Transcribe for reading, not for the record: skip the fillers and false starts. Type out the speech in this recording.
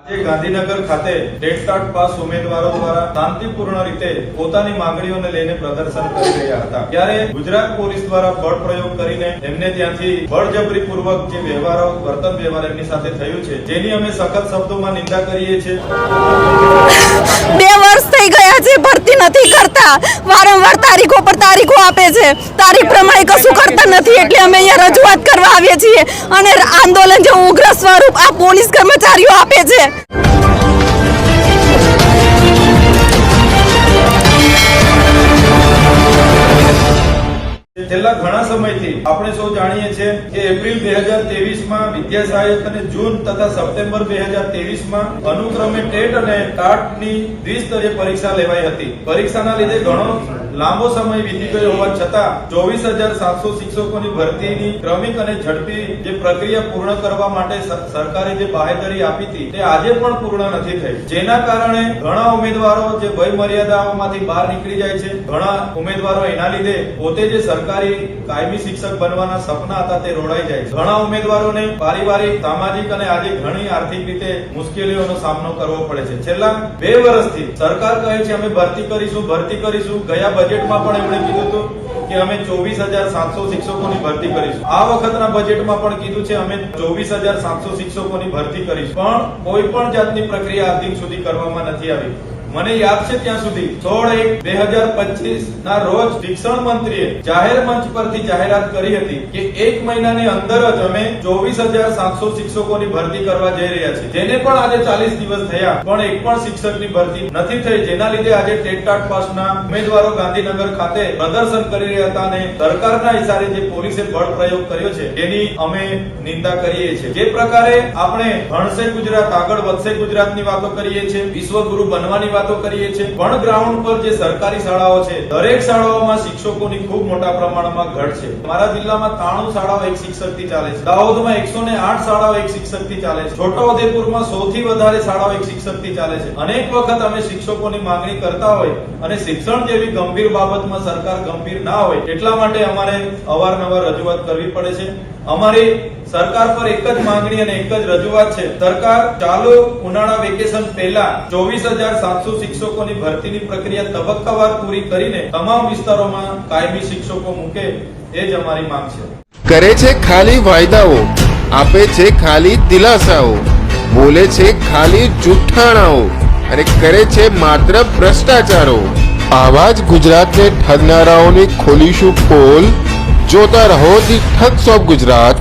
ગાંધીનગર ખાતે TET pass ઉમેદવારો દ્વારા શાંતિપૂર્ણ રીતે પોતાની માંગણીઓને લઈને પ્રદર્શન કરી રહ્યા હતા ત્યારે ગુજરાત પોલીસ દ્વારા બળ પ્રયોગ કરીને એમને ત્યાંથી બળજબરીપૂર્વક જે વર્તન વ્યવહાર એમની સાથે થયું છે જેની અમે સખત શબ્દોમાં નિંદા કરીએ છીએ। 2 વર્ષ થઈ ગયા છે, ભરતી નથી કરતા, વારંવાર તારીખો પર તારીખો આપે છે, તારીખ પ્રમાણે કશું કરતા નથી, એટલે અમે અહીંયા રજૂઆત કરવા આવીએ છીએ અને આંદોલન જે ઉગ્ર સ્વરૂપ આ પોલીસ કર્મચારીઓ આપે છે। છેલ્લા ઘણા સમયથી આપણે સૌ જાણીએ છીએ કે એપ્રિલ 2023 માં વિદ્યા સહાયક અને જૂન તથા સપ્ટેમ્બર 2023 માં અનુક્રમે ટેટ અને ટાટની દ્વિસ્તરીય પરીક્ષા લેવાઈ હતી। પરીક્ષાના લીધે ઘણો લાંબો સમય વીતી ગયો હોવા છતાં 24700 શિક્ષકોની ભરતીની ક્રમિક અને ઝડપી જે પ્રક્રિયા પૂર્ણ કરવા માટે સરકારે જે બાહેધરી આપી હતી તે આજે પણ પૂર્ણ નથી થઈ, જેના કારણે ઘણા ઉમેદવારો જે વય મર્યાદાઓમાંથી બહાર નીકળી જાય છે। ઘણા ઉમેદવારો એના લીધે પોતે જે સરકારી કાયમી શિક્ષક બનવાના સપના હતા તે રોડાઈ જાય છે। ઘણા ઉમેદવારોને પારિવારિક, સામાજિક અને આજે ઘણી આર્થિક રીતે મુશ્કેલીઓનો સામનો કરવો પડે છે। છેલ્લા 2 વર્ષથી સરકાર કહે છે અમે ભરતી કરીશું। ગયા બજેટમાં પણ એમણે કીધું હતું કે અમે 24700 શિક્ષકોની ભરતી કરીશું। આ વખતના બજેટમાં પણ કીધું છે અમે 24700 શિક્ષકોની ભરતી કરીશું, પણ કોઈ પણ જાતની પ્રક્રિયા આજ દિન સુધી કરવામાં નથી આવી। મને યાદ છે ત્યાં સુધી 16/1/2025 ના રોજ શિક્ષણ મંત્રીએ જાહેર મંચ પરથી જાહેરાત કરી હતી કે 1 મહિનાની અંદર જ અમે 24700 શિક્ષકોની ભરતી કરવા જઈ રહ્યા છીએ, જેને પણ આજે 40 દિવસ થયા પણ એક પણ શિક્ષકની ભરતી નથી થઈ, જેના લીધે આજે ટેટ ટાટ પાસના ઉમેદવારો ગાંધીનગર ખાતે પ્રદર્શન કરી રહ્યા હતા અને સરકારના ઇશારે જે પોલીસે બળ પ્રયોગ કર્યો છે તેની અમે નિંદા કરીએ છીએ। જે પ્રકારે આપણે ભણશે ગુજરાત, આગળ વધશે ગુજરાતની વાતો કરીએ છીએ, વિશ્વગુરુ બનવાની વાતો કરીએ છીએ, પણ ગ્રાઉન્ડ પર જે સરકારી શાળાઓ છે દરેક શાળાઓમાં શિક્ષકોની ખૂબ મોટા પ્રમાણમાં ઘટ છે। મારા જિલ્લામાં 93 શાળાઓ એક શિક્ષકથી ચાલે છે, દાહોદમાં 108 શાળાઓ એક શિક્ષકથી ચાલે છે, છોટાઉદેપુરમાં 100 થી વધારે શાળાઓ એક શિક્ષકથી ચાલે છે। અનેક વખત અમે શિક્ષકોની માંગણી કરતા હોય અને શિક્ષણ જેવી ગંભીર બાબતમાં સરકાર ગંભીર ના હોય એટલા માટે અમારે અવારનવાર રજૂઆત કરવી પડે છે। અમારી સરકાર પર એક જ માંગણી અને એક જ રજૂઆત છે, સરકાર ચાલુ ઉનાળા વેકેશન પહેલા 24700 શિક્ષકોની ભરતીની પ્રક્રિયા તબક્કાવાર પૂરી કરીને તમામ વિસ્તારોમાં કાયમી શિક્ષકો મૂકે, એ જ અમારી માંગ છે। કરે છે ખાલી વાયદાઓ, આપે છે ખાલી દિલાસાઓ, બોલે છે ખાલી જૂઠાણાઓ અને કરે છે માત્ર ભ્રષ્ટાચારો। આવા જ ગુજરાતને ઠગનારાઓની ખોલીશું પોલ। જોતા રહો ધી ઠગ્સ ઓફ ગુજરાત।